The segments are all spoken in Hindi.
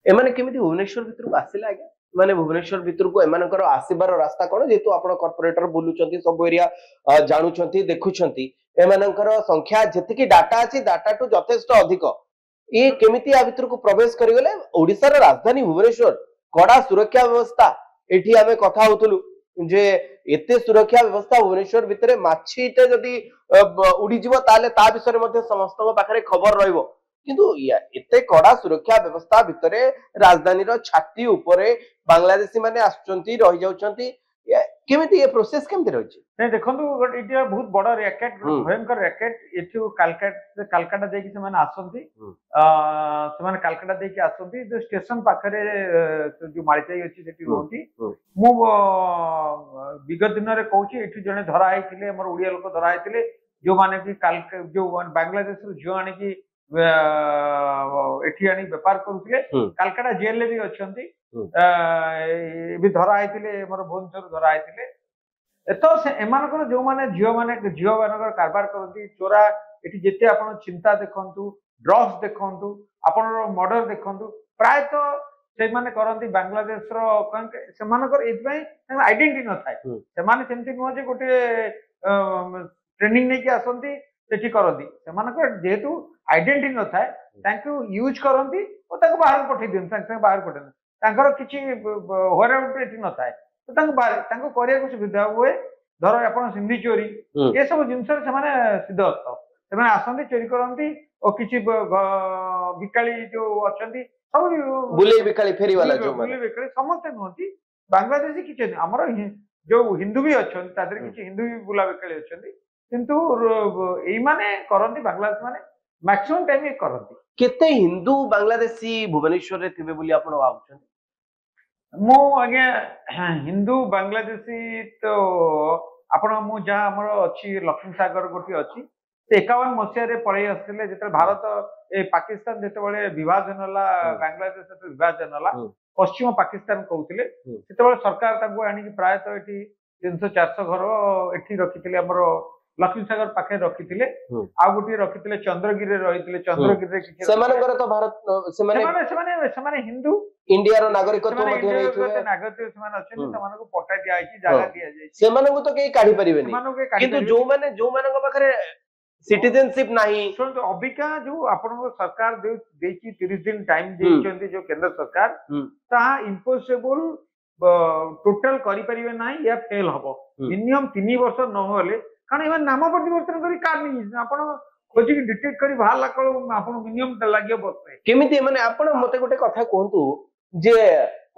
एमाने केमिति भुवनेश्वर भितर को आसिला आज्ञा माने भुवनेश्वर भितर को एमानकर आसीबार रास्ता कोन जेतु आपण कॉर्पोरेटर बुलुचंती सब एरिया जानुचंती देखुचंती एमानकर संख्या जतिकी डाटा अछि डाटा टू यथेष्ट अधिक ये केमिति आ भितर को प्रवेश करि गले ओडिसा रा राजधानी भुवनेश्वर कड़ा सुरक्षा व्यवस्था एठी आमे कथा होतलु जे एते सुरक्षा व्यवस्था भुवनेश्वर भितरे माछीटे जदी उडी जीव ताले ता विषय मध्ये समस्त पाखरे खबर रहइबो किंतु एते कड़ा सुरक्षा व्यवस्था भितरे राजधानी रो छाती ऊपरे बांग्लादेशी माने आछंती रहि जाउछंती केमिति ये प्रोसेस केमिति रहछि नहीं देखो ये बहुत बड़ रैकेट भयंकर रैकेट एठू कालकाटा देकी से माने आसंती से माने कालकाटा देकी आसंती जो स्टेशन पाखरे जो माळिचाई अछि सेठी रहंती मु विगत दिन रे कहूची एठू जने धरा आइथिले हमर उड़िया लोक धरा आइथिले जो माने कि जो बांग्लादेश रो जो आने की एठी आनी व्यापार करूथिले कालकाटा जेल ले भी अछंती भी धरा आइथिले हमर भुवनेश्वर धरा आइथिले तो से एमानकर जो माने झियो मानकर कारबार करती चोरा एठी जेते आपण चिंता देखंतु ड्रग्स देखंतु आपण मर्डर देखंतु प्राय तो से माने करंती बांग्लादेश रो से मानकर एतबे आइडेंटिटी न थाय से माने सेमति न जे गोटे ट्रेनिंग नै कि आसंती सेठी करंती से मानकर जेतु आइडेंटिटी न थाय तांकु यूज करंती ओ ताको बाहर पठै दियन तांक बाहर पठै तांकर किछि होराउट एठी न थाय तो तांको करिया को सुविधा हुए धर आपण सिंधी चोरी ये सब जिनस से माने सिद्धहस्त से माने आसंती चोरी करंती और किछि बिकाली जो अछंती सब बुले बिकाली फेरी वाला जो बुले बिकाली समस्त नहती बांग्लादेशी किछि हमर जो हिंदू भी अछंती तादर किछि हिंदू भी बुला बिकाली अछंती किंतु एई माने करंती बांग्लादेश माने मैक्सिमम टाइम ये करंती केते हिंदू बांग्लादेशी भुवनेश्वर रे थिबे बोली आपण भाबछन मो आगे हिंदू बांग्लादेशी तो आपण मु जहाँ हमर अच्छी लक्ष्मी सागर गोटी अच्छी 51 मसीह पलि आसते जो भारत ए पाकिस्तान जो विभाजन है बांग्लादेश सहित विभाजन है पश्चिम पाकिस्तान कहते से सरकार आनी प्रायतः ये 300-400 घर एठी रखी लक्ष्मी सागर पाखे रखी आ गोटे रखी चंद्रगिरी रही चंद्रगिरी तो भारत हिंदू इंडिया रो नागरिकत्व मध्ये नागरिकत्व सेमान अछि सेमान को पट्टा दिया आइछि जागा दिया जाइछि सेमान को तो केही काढी परिबेनी किंतु जो माने को पाखरे सिटीजनशिप नाही सुन अबिका जो आपन को सरकार देछि 30 दिन टाइम देछंती जो केंद्र सरकार ता इम्पॉसिबल टोटल करि परिबे नाही या फेल हबो मिनिमम 3 वर्ष न होले कारण एमन नाम परिवर्तन करी कार्ड नहीं आपन खोजी डिटेक्ट करी बाहर लाकळ आपन मिनिमम लागियो बस केमिति माने आपन मते गोटे कथा कोहंतु जे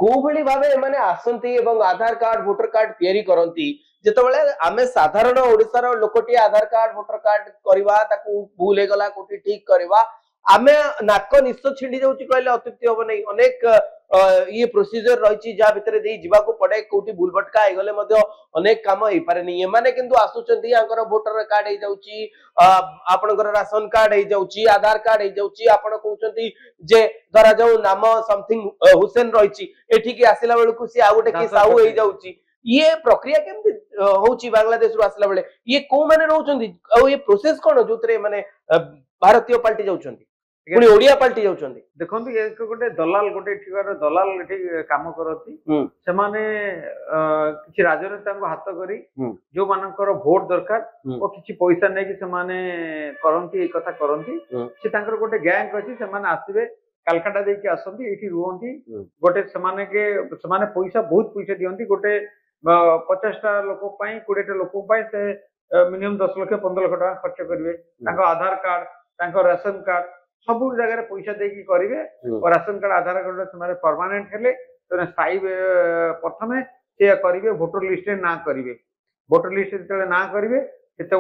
को भली भाबे माने आसंती एवं आधार कार्ड वोटर कार्ड तयारी करंती जेतबेले आमे साधारण ओडिसा रो लोकटी आधार कार्ड वोटर कार्ड करबा ताकू भूल हे गला कोठी ठीक करबा आमे नाक निश्चय छिंडी जाउची कहले अत्युक्ति होबो नै अनेक ये प्रोसीजर रहिची जा भितरे देई जीवा को पड़े कोठी भूल भटका हे गले मध्ये अनेक काम हे पारे नै एमाने किंतु आसुचंती आंकर वोटर कार्ड हे जाउची आपनकर राशन कार्ड हे जाउची आधार कार्ड हे जाउची आपण कहउचंती जे धरा जाऊ नाम समथिंग हुसैन रहिची एठी की आसिला बेलु को सी आ गोटे की साहू हे जाउची ये प्रक्रिया केमति होउची बांग्लादेश रु आसिला बेले ये को माने रहउचंती आ ये प्रोसेस कोन जोतरे माने भारतीय पार्टी जाउचंती पुनी ओडिया पार्टी जाउचंती देखंतु एक गोटे दलाल गोटे ठिकार दलाल एठी काम करती से माने किछि राजनेता को हाथ करी जो मानकर वोट दरकार ओ किछि पैसा नै कि से माने करंती एक कथा करंती से तांकर गोटे गैंग अछि से माने आसीबे कलकत्ता दे के आसंती एठी रुहंती गोटे से माने पैसा बहुत पैसा दियंती गोटे 50टा लोक पई 20टा लोक पई से मिनिमम 10 लाख 15 लाख टका खर्च करिवे तांको आधार कार्ड तांको राशन कार्ड सब जगह पैसा देकी करेंगे और राशन कार्ड आधार कार्ड से परमानेंट हेले तो स्थायी प्रथमे से करेंगे वोटर लिस्ट ना करेंगे वोटर लिस्ट जो ना करेंगे से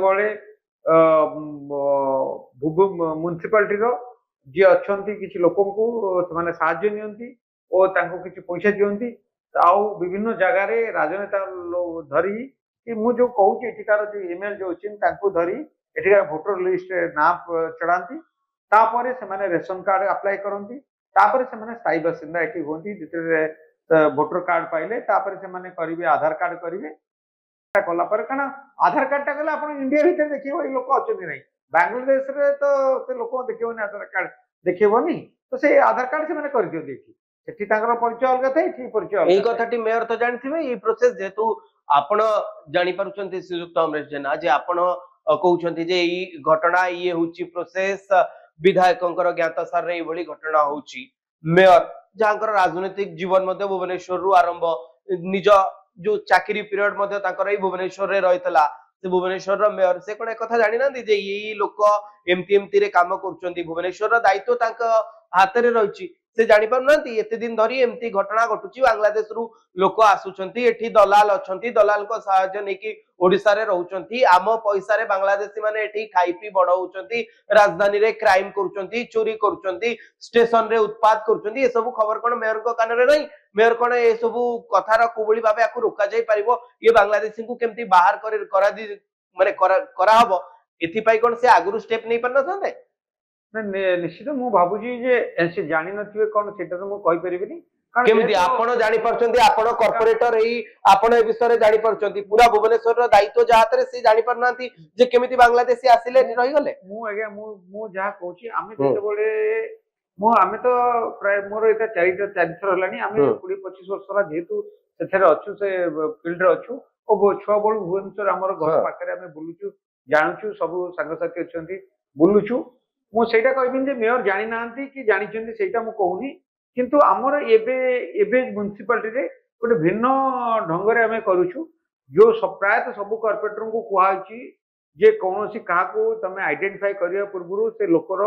म्युनिसिपालिटी जी अच्छा किसी लोक से साहाय्य नियंती और किसी पैसा दियंती आउ विभिन्न जगार राजनेता धरी कि मु जो कहूँ एठिकार जो एमएल जो अच्छी धरी एठिकार वोटर लिस्ट ना चढ़ाती तापर से माने रेशन कार्ड अप्लाई करती तापर से माने स्थायी बासिंदा एठी होती जिते वोटर कार्ड पाइले तापर से माने करिवे आधार कार्ड करिवे कला पर कारण आधार कार्ड टा गला आपण इंडिया भीतर देखिबो ए लोक अछन नै बांग्लादेश रे तो से लोक देखिबो नै आधार कार्ड देखिबो नै तो से आधार कार्ड से माने कर दियो देखि ସେଠି ତାଙ୍କର ପରିଚୟ ଅଲଗା ଥାଏ, ଏଠି ପରିଚୟ ଏଇ ଅଲଗା ଥାଏ। କଥାଟି ମେୟର ତ ଜାଣିଥିବେ ଏଇ ପ୍ରୋସେସ ଯେହେତୁ ଆପଣ ଜାଣିପାରୁଛନ୍ତି ଶ୍ରୀଯୁକ୍ତ ଅମରେଶ ଜେନା ଯେ ଆପଣ କହୁଛନ୍ତି ଯେ ଏଇ ଘଟଣା ଇଏ ହଉଛି ପ୍ରୋସେସ ବିଧାୟକଙ୍କର ଜ୍ଞାତସାରରେ ଏଇଭଳି ଘଟଣା ହଉଛି ମେୟର ଯାହାଙ୍କର ରାଜନୈତିକ ଜୀବନ ମଧ୍ୟ ଭୁବନେଶ୍ୱରରୁ ଆରମ୍ଭ ନିଜ ଯୋଉ ଚାକିରି ପିରିୟଡ ମଧ୍ୟ ତାଙ୍କର ଏଇ ଭୁବନେଶ୍ୱରରେ ରହିଥିଲା ସେ ଭୁବନେଶ୍ୱରର ମେୟର ସେ କଣ ଏକଥା ଜାଣିନାହାନ୍ତି ଯେ ଏଇ ଲୋକ ଏମିତି ଏମିତିରେ କାମ କରୁଛନ୍ତି ଭୁବନେଶ୍ୱରର ଦାୟିତ୍ୱ ତାଙ୍କ ହାତରେ ରହିଛି ସେ ଜାଣିପାରୁନାହାନ୍ତି ଏତେ ଦିନ ଧରି ଏମିତି ଘଟଣା ଘଟୁଛି ବାଂଲାଦେଶରୁ ଲୋକ ଆସୁଛନ୍ତି ଏଠି ଦଲାଲ ଅଛନ୍ତି ଦଲାଲଙ୍କ ସାହାଯ୍ୟ ନେଇକି ଓଡିଶାରେ ରହୁଛନ୍ତି ଆମ ପଇସାରେ ବାଂଲାଦେଶୀ ମାନେ ଏଠି ଖାଇ ପିଇ ବଡ ହଉଛନ୍ତି ରାଜଧାନୀରେ କ୍ରାଇମ କରୁଛନ୍ତି ଚୋରି କରୁଛନ୍ତି ଷ୍ଟେସନରେ ଉତ୍ପାତ କରୁଛନ୍ତି ଏସବୁ ଖବର କଣ ମେୟରଙ୍କ କାନରେ ନାହିଁ ମେୟର କଣ ଏସବୁ କଥାର କୋଭଳି ଭାବେ ଆକୁ ରୋକାଯାଇ ପାରିବ ଇଏ ବାଂଲାଦେଶୀଙ୍କୁ କେମିତି ବାହାର ମାନେ କରାହବ ଏଥିପାଇଁ କଣ ସେ ଆଗରୁ ଷ୍ଟେପ ନେଇ ପାରିନଥାନ୍ତେ ନିଶ୍ଚିତ ମୁଁ ଭାବୁଛି ଯେ ସେ ଜାଣିନଥିବେ କଣ ସେଇଟା ତ ମୁଁ କହିପାରିବିନି। କେମିତି ଆପଣ ଜାଣିପାରୁଛନ୍ତି ଆପଣ କର୍ପୋରେଟର ଏଇ ଆପଣ ଏ ବିଷୟରେ ଜାଣିପାରୁଛନ୍ତି ପୁରା ଭୁବନେଶ୍ୱରର ଦାୟିତ୍ୱ ଯାହା ହାତରେ ସେ ଜାଣିପାରୁନାହାନ୍ତି ଯେ କେମିତି ବାଂଲାଦେଶୀ ଆସିଲେ ରହିଗଲେ ମୁଁ ଆଜ୍ଞା ମୁଁ ଯାହା କହୁଛି ଆମେ ଯେତେବେଳେ ଆମେ ତ ପ୍ରାୟ ମୋର ଏଇଟା ଚାରିଥର ହେଲାଣି ଆମେ 20-25 ବର୍ଷ ହେଲା ଯେହେତୁ ସେଥିରେ ଅଛୁ ସେ ଫିଲ୍ଡରେ ଅଛୁ ଓ ଛୁଆ ବେଳୁ ଭୁବନେଶ୍ୱର ଆମର ଘର ପାଖରେ ଆମେ ବୁଲୁଛୁ ଜାଣୁଛୁ ସବୁ ସାଙ୍ଗସାଥି ଅଛନ୍ତି ବୁଲୁଛୁ ମୁଁ ସେଇଟା କହିବିନି ଯେ ମେୟର ଜାଣିନାହାନ୍ତି କି ଜାଣିଛନ୍ତି ସେଇଟା ମୁଁ କହୁନି କିନ୍ତୁ ଆମର ଏବେ ମ୍ୟୁନିସିପାଲିଟିରେ ଗୋଟେ ଭିନ୍ନ ଢଙ୍ଗରେ ଆମେ କରୁଛୁ ଯୋଉ ପ୍ରାୟତଃ ସବୁ କର୍ପୋରେଟରଙ୍କୁ କୁହାଯାଇଛି ଯେ କୌଣସି କାହାକୁ ତମେ ଆଇଡେଣ୍ଟିଫାଏ କରିବା ପୂର୍ବରୁ ସେ ଲୋକର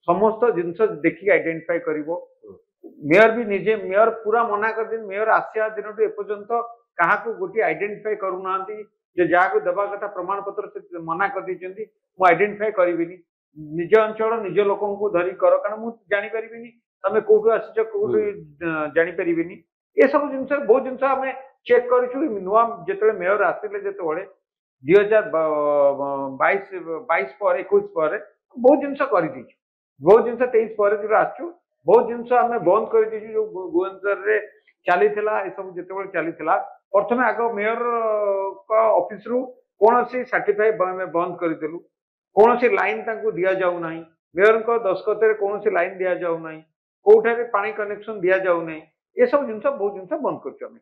ସମସ୍ତ ଜିନିଷ ଦେଖିକି ଆଇଡେଣ୍ଟିଫାଏ କରିବ ମେୟର ବି ନିଜେ ମେୟର ପୁରା ମନା କରିଦେଇଛନ୍ତି ମେୟର ଆସିବା ଦିନଠୁ ଏପର୍ଯ୍ୟନ୍ତ କାହାକୁ ଗୋଟିଏ ଆଇଡେଣ୍ଟିଫାଏ କରୁନାହାନ୍ତି ଯେ ଯାହାକୁ ଦେବା କଥା ପ୍ରମାଣ ପତ୍ର ସେ ମନା କରିଦେଇଛନ୍ତି ମୁଁ ଆଇଡେଣ୍ଟିଫାଏ କରିବିନି ନିଜ ଅଞ୍ଚଳ ନିଜ ଲୋକଙ୍କୁ ଧରି କର କାରଣ ମୁଁ ଜାଣିପାରିବିନି ତମେ କୋଉଠୁ ଆସିଛ କୋଉଠୁ ଜାଣିପାରିବିନି ଏସବୁ ଜିନିଷ ବହୁତ ଜିନିଷ ଆମେ ଚେକ୍ କରିଛୁ ନୂଆ ଯେତେବେଳେ ମେୟର ଆସିଲେ ଯେତେବେଳେ 2022 ପରେ 21 ପରେ ବହୁତ ଜିନିଷ କରିଦେଇଛୁ ବହୁତ ଜିନିଷ 23 ପରେ ଯେତେବେଳେ ଆସିଛୁ ବହୁତ ଜିନିଷ ଆମେ ବନ୍ଦ କରିଦେଇଛୁ ଯୋଉ ଭୁବନେଶ୍ୱରରେ ଚାଲିଥିଲା ଏସବୁ ଯେତେବେଳେ ଚାଲିଥିଲା ପ୍ରଥମେ ଆଗ ମେୟର ଅଫିସରୁ କୌଣସି ସାର୍ଟିଫାଏ ଆମେ ବନ୍ଦ କରିଦେଲୁ କୌଣସି ଲାଇନ ତାଙ୍କୁ ଦିଆଯାଉ ନାହିଁ ମେୟରଙ୍କ ଦସ୍ତଖତରେ କୌଣସି ଲାଇନ ଦିଆଯାଉ ନାହିଁ କୋଉଠାରେ ପାଣି କନେକ୍ସନ ଦିଆଯାଉ ନାହିଁ ଏସବୁ ଜିନିଷ ବହୁତ ଜିନିଷ ବନ୍ଦ କରୁଛୁ ଆମେ